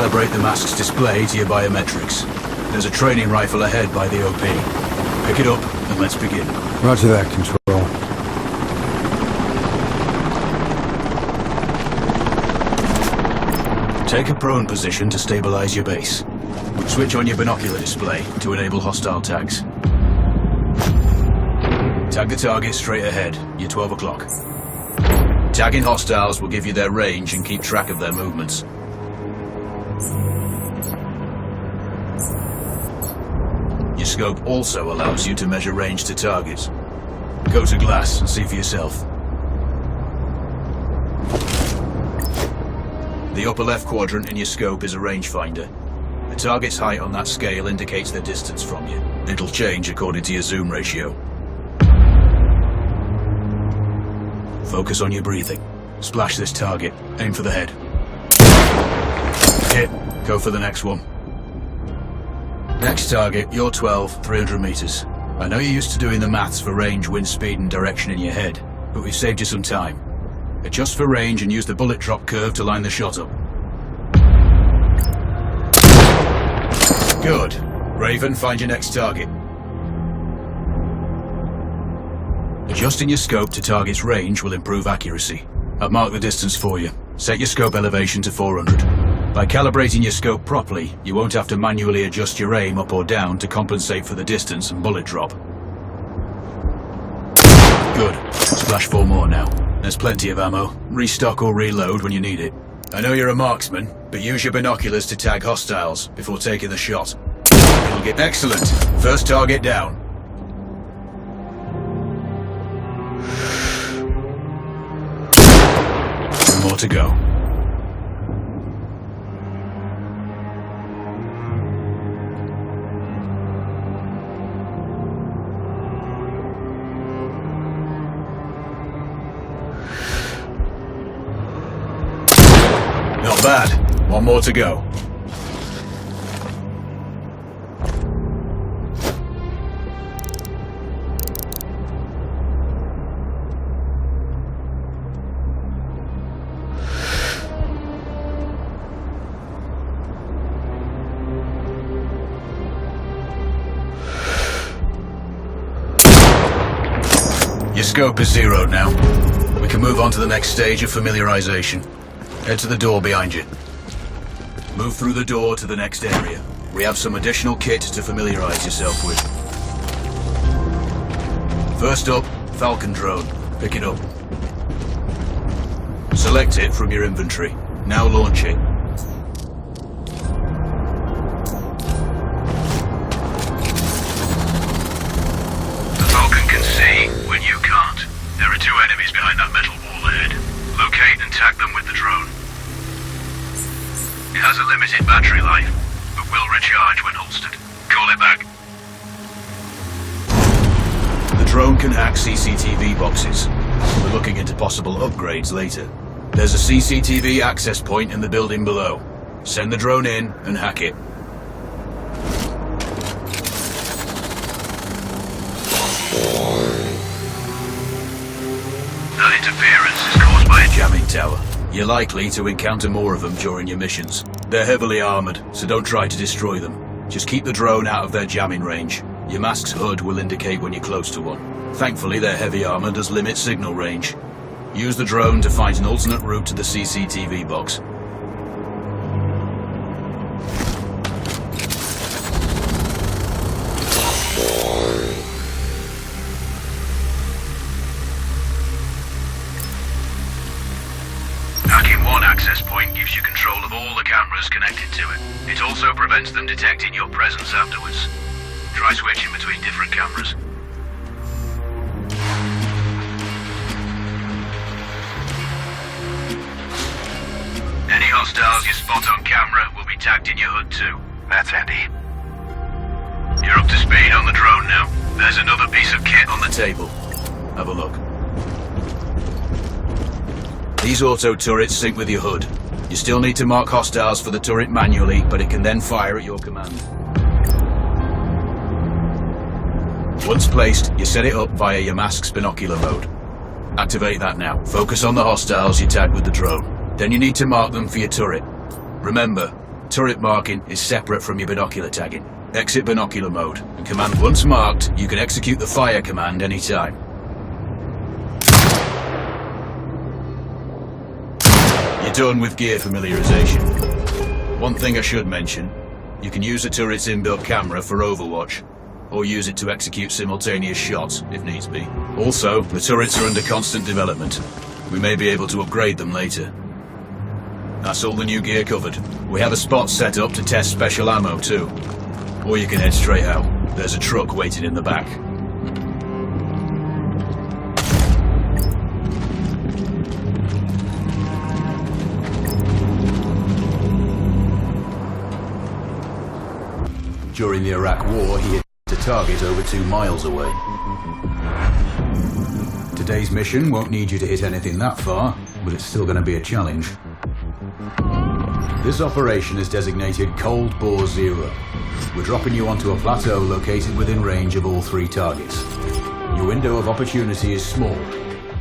Calibrate the mask's display to your biometrics. There's a training rifle ahead by the OP. Pick it up and let's begin. Roger that, Control. Take a prone position to stabilize your base. Switch on your binocular display to enable hostile tags. Tag the target straight ahead, you're 12 o'clock. Tagging hostiles will give you their range and keep track of their movements. Your scope also allows you to measure range to targets. Go to glass and see for yourself. The upper left quadrant in your scope is a rangefinder. The target's height on that scale indicates their distance from you. It'll change according to your zoom ratio. Focus on your breathing. Splash this target. Aim for the head. Hit. Go for the next one. Next target, you're 12, 300 meters. I know you're used to doing the maths for range, wind speed and direction in your head, but we've saved you some time. Adjust for range and use the bullet drop curve to line the shot up. Good. Raven, find your next target. Adjusting your scope to target's range will improve accuracy. I've marked the distance for you. Set your scope elevation to 400. By calibrating your scope properly, you won't have to manually adjust your aim up or down to compensate for the distance and bullet drop. Good. Splash 4 more now. There's plenty of ammo. Restock or reload when you need it. I know you're a marksman, but use your binoculars to tag hostiles before taking the shot. It'll get excellent. First target down. One more to go. Not bad. One more to go. Your scope is zeroed now. We can move on to the next stage of familiarization. Head to the door behind you. Move through the door to the next area. We have some additional kit to familiarize yourself with. First up, Falcon drone. Pick it up. Select it from your inventory. Now launch it. The Falcon can see when you can't. There are 2 enemies behind that metal wall ahead. Locate and tag them with the drone. It has a limited battery life, but will recharge when holstered. Call it back. The drone can hack CCTV boxes. We're looking into possible upgrades later. There's a CCTV access point in the building below. Send the drone in and hack it. That interference is caused by a Jamming tower. You're likely to encounter more of them during your missions. They're heavily armored, so don't try to destroy them. Just keep the drone out of their jamming range. Your mask's HUD will indicate when you're close to one. Thankfully, their heavy armor does limit signal range. Use the drone to find an alternate route to the CCTV box. Hacking one access point gives you control of all the cameras connected to it. It also prevents them detecting your presence afterwards. Try switching between different cameras. Any hostiles you spot on camera will be tagged in your HUD too. That's handy. You're up to speed on the drone now. There's another piece of kit on the Table. Have a look. These auto turrets sync with your HUD. You still need to mark hostiles for the turret manually, but it can then fire at your command. Once placed, you set it up via your mask's binocular mode. Activate that now. Focus on the hostiles you tag with the drone. Then you need to mark them for your turret. Remember, Turret marking is separate from your binocular tagging. Exit binocular mode. Command once marked, you can execute the fire command anytime. You're done with gear familiarization. One thing I should mention, you can use the turret's inbuilt camera for overwatch, or use it to execute simultaneous shots, if needs be. Also, the turrets are under constant development. We may be able to upgrade them later. That's all the new gear covered. We have a spot set up to test special ammo too. Or you can head straight out. There's a truck waiting in the back. During the Iraq War, he hit a target over 2 miles away. Today's mission won't need you to hit anything that far, but it's still going to be a challenge. This operation is designated Cold Bore Zero. We're dropping you onto a plateau located within range of all 3 targets. Your window of opportunity is small,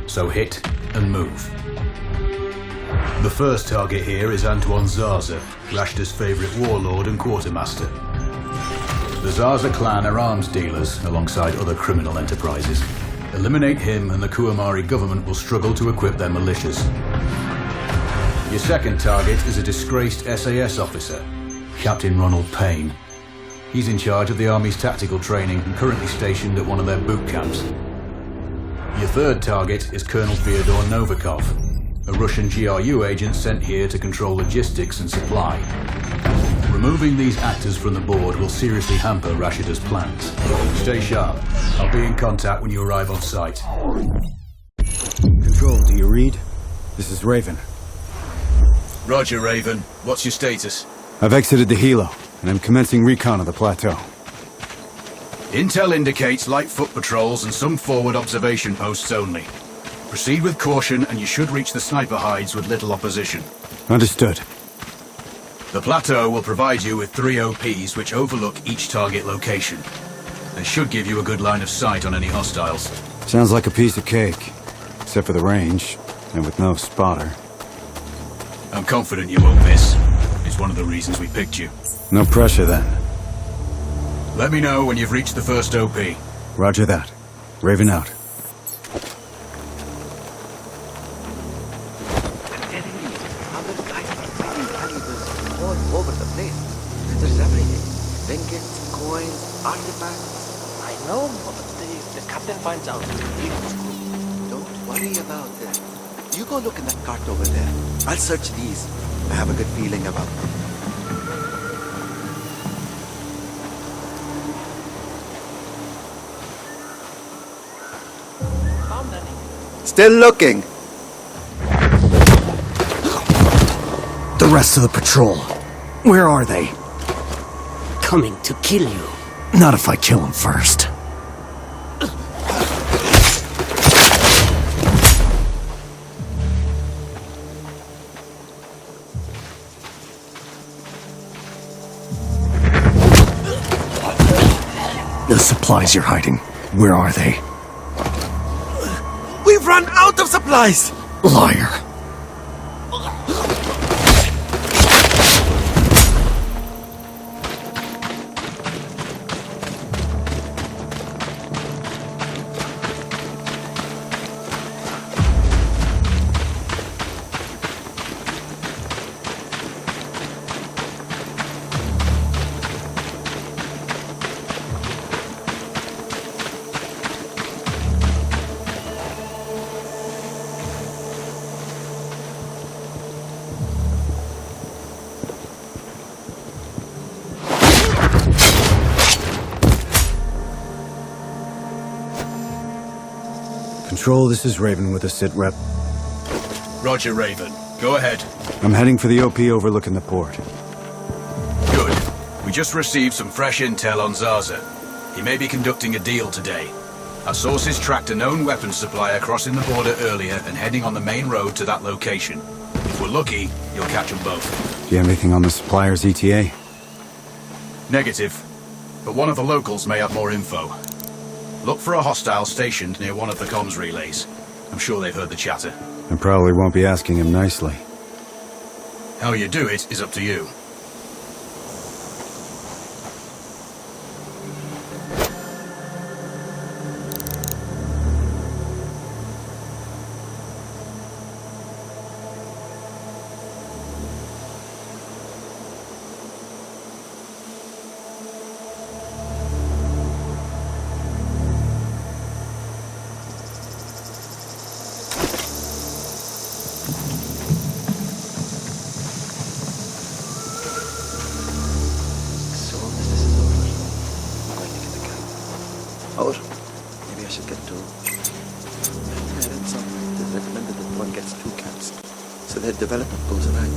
so hit and move. The first target here is Antoine Zaza, Rashta's favorite warlord and quartermaster. The Zaza clan are arms dealers alongside other criminal enterprises. Eliminate him and the Kuamari government will struggle to equip their militias. Your second target is a disgraced SAS officer, Captain Ronald Payne. He's in charge of the Army's tactical training and currently stationed at one of their boot camps. Your third target is Colonel Fyodor Novikov, a Russian GRU agent sent here to control logistics and supply. Removing these actors from the board will seriously hamper Rashida's plans. Stay sharp. I'll be in contact when you arrive on site. Control, do you read? This is Raven. Roger, Raven. What's your status? I've exited the helo, and I'm commencing recon of the plateau. Intel indicates light foot patrols and some forward observation posts only. Proceed with caution and you should reach the sniper hides with little opposition. Understood. The plateau will provide you with 3 OPs which overlook each target location. They should give you a good line of sight on any hostiles. Sounds like a piece of cake, except for the range, and with no spotter. I'm confident you won't miss. It's one of the reasons we picked you. No pressure then. Let me know when you've reached the first OP. Roger that. Raven out. I'm telling you, other guys are finding valuables all over the place. There's everything. Trinkets, coins, artifacts. I know, but the captain finds out. He will screw. Don't worry about that. You go look in that cart over there. I'll search these. I have a good feeling about them. Found any? Still looking. The rest of the patrol. Where are they? Coming to kill you. Not if I kill them first. The supplies you're hiding. Where are they? We've run out of supplies! Liar. Control, this is Raven with a sit rep. Roger, Raven. Go ahead. I'm heading for the OP overlooking the port. Good. We just received some fresh intel on Zaza. He may be conducting a deal today. Our sources tracked a known weapons supplier crossing the border earlier and heading on the main road to that location. If we're lucky, you'll catch them both. Do you have anything on the supplier's ETA? Negative. But one of the locals may have more info. Look for a hostile stationed near one of the comms relays. I'm sure they've heard the chatter. I probably won't be asking him nicely. How you do it is up to you. Or maybe I should get two. I read somewhere it is recommended that one gets 2 cats, so their development goes right.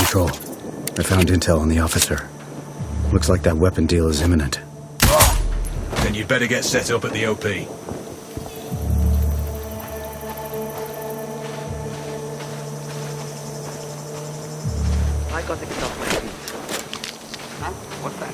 Control. I found intel on the officer. Looks like that weapon deal is imminent. Then you'd better get set up at the OP. I got to get off my feet. Huh? What's that?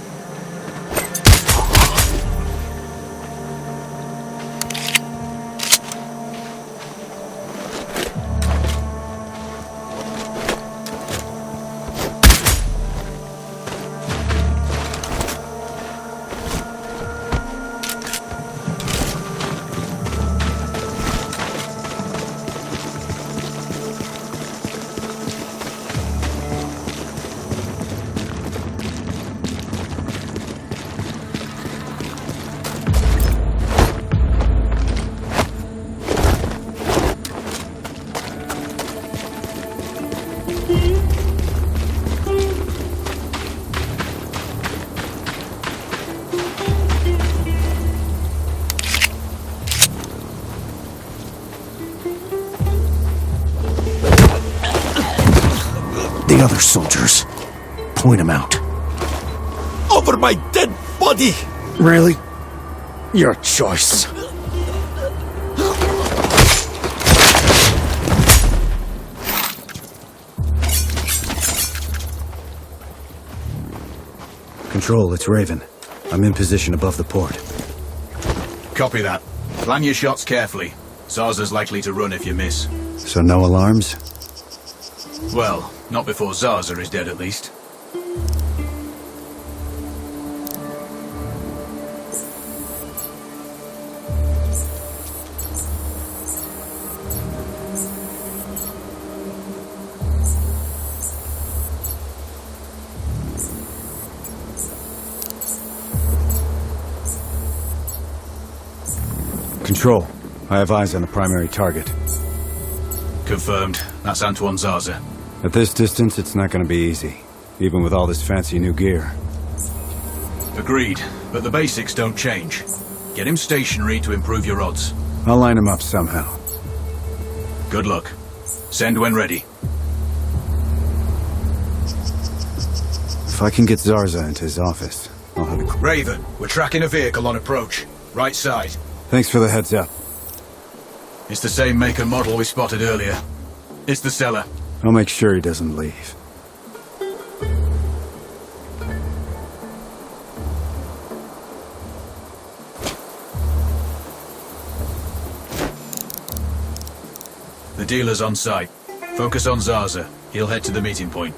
The other soldiers. Point them out. Over my dead body! Really? Your choice. Control, it's Raven. I'm in position above the port. Copy that. Plan your shots carefully. Zarza's likely to run if you miss. So no alarms? Well, not before Zarza is dead at least. Control. I have eyes on the primary target. Confirmed. That's Antoine Zarza. At this distance, it's not going to be easy, even with all this fancy new gear. Agreed, but the basics don't change. Get him stationary to improve your odds. I'll line him up somehow. Good luck. Send when ready. If I can get Zarza into his office, I'll have a... Raven, we're tracking a vehicle on approach. Right side. Thanks for the heads up. It's the same make and model we spotted earlier. It's the seller. I'll make sure he doesn't leave. The dealer's on site. Focus on Zarza. He'll head to the meeting point.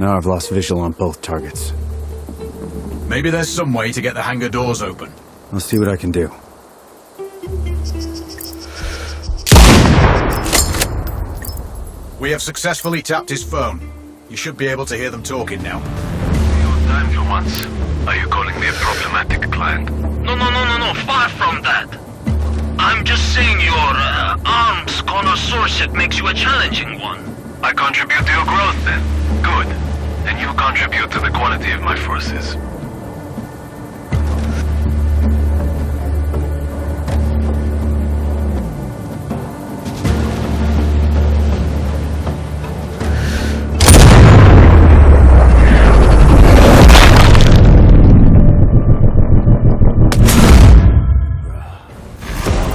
Now I've lost visual on both targets. Maybe there's some way to get the hangar doors open. I'll see what I can do. We have successfully tapped his phone. You should be able to hear them talking now. Your time for once. Are you calling me a problematic client? No, far from that. I'm just saying your arms connoisseurship makes you a challenging one. I contribute to your growth then. Good. And you contribute to the quality of my forces.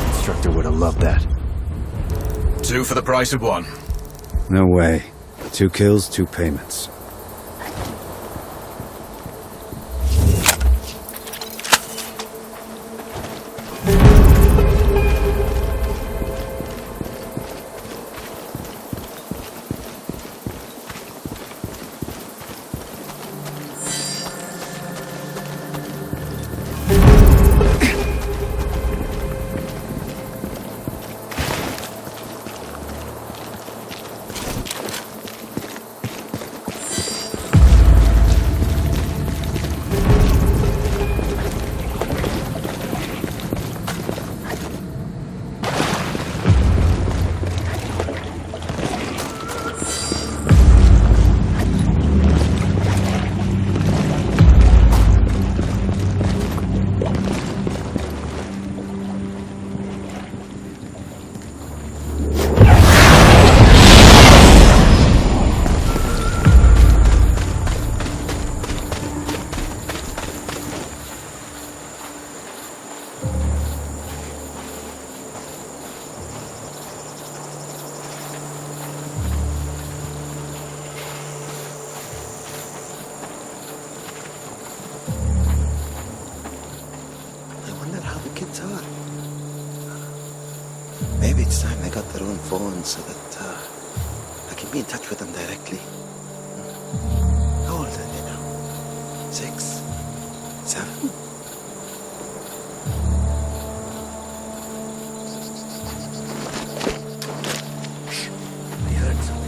Instructor would have loved that. 2 for the price of 1. No way. 2 kills, 2 payments. Maybe it's time they got their own phones so that I can be in touch with them directly. How old are they now? 6? 7? I heard something.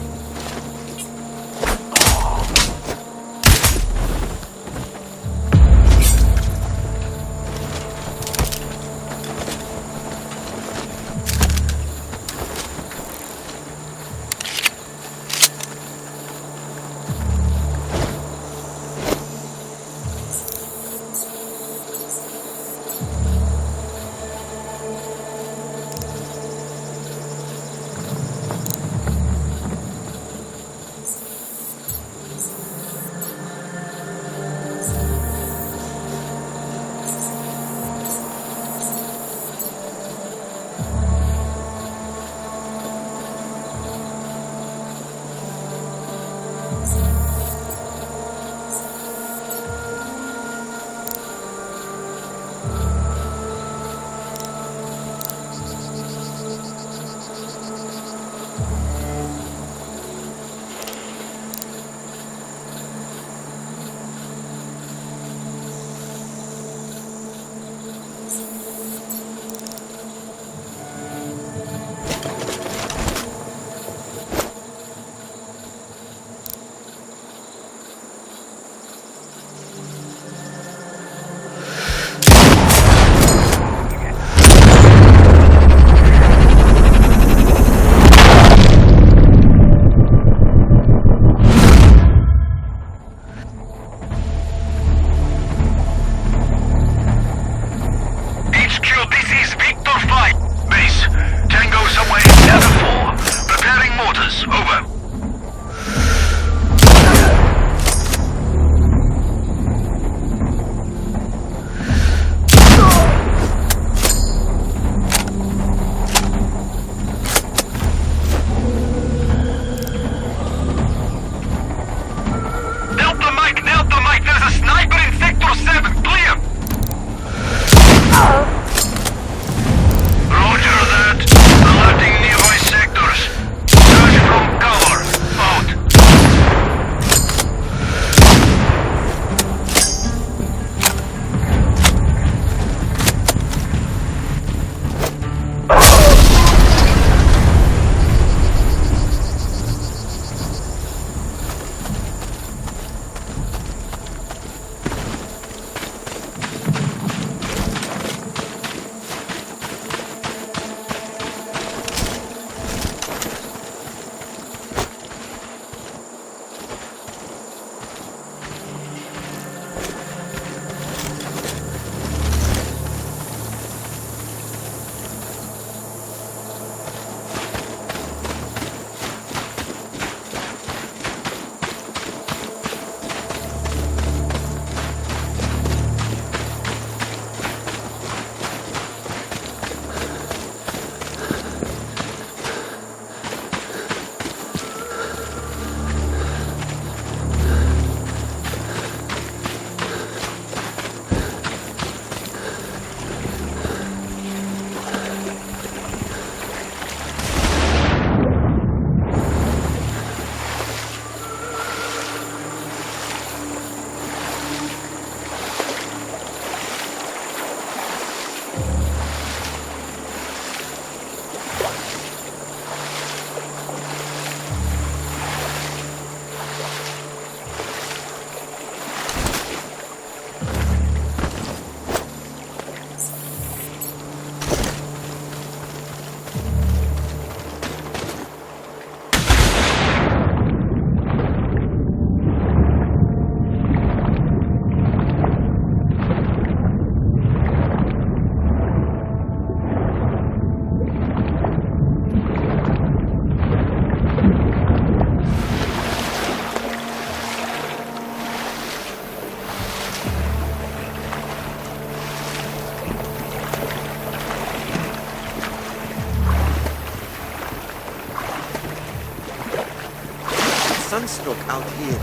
sunstroke out here.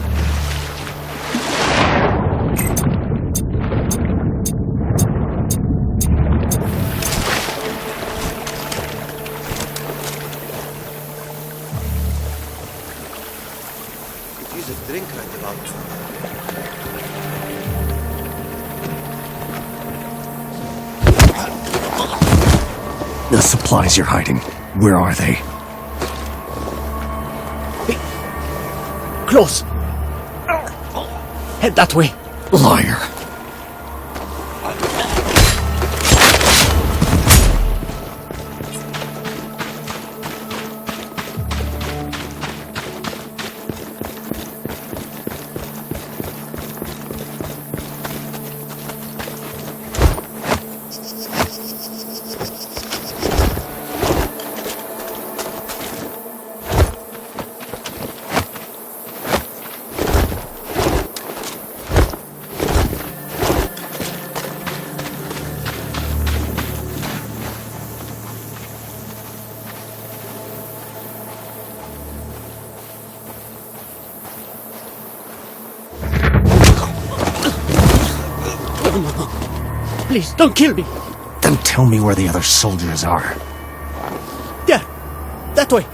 Could use a drink right about now. The supplies you're hiding, where are they? Close. Head that way. Liar. Please, don't kill me. Then tell me where the other soldiers are. There. That way.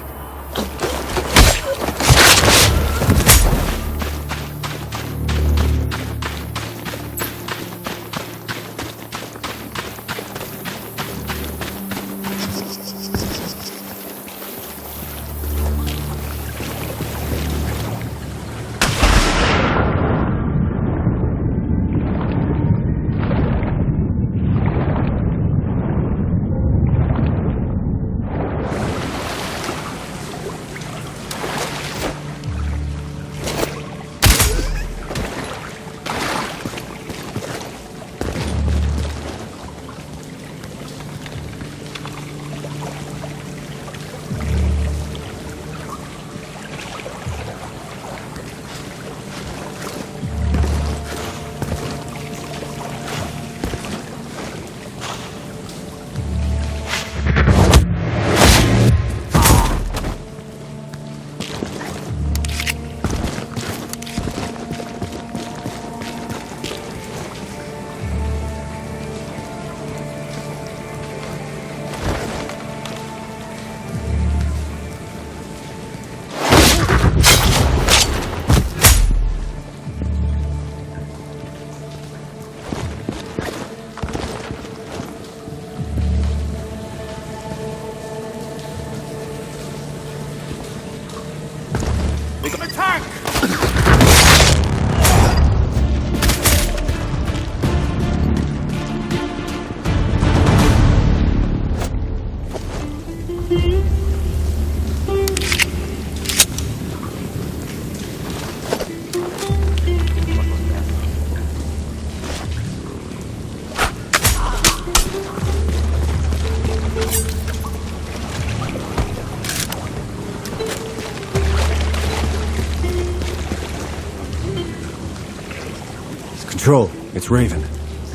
Control, it's Raven.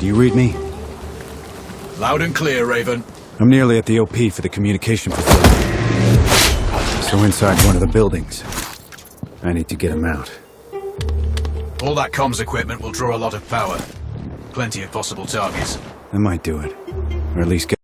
Do you read me? Loud and clear, Raven. I'm nearly at the OP for the communication facility. So inside one of the buildings. I need to get him out. All that comms equipment will draw a lot of power. Plenty of possible targets. I might do it. Or at least get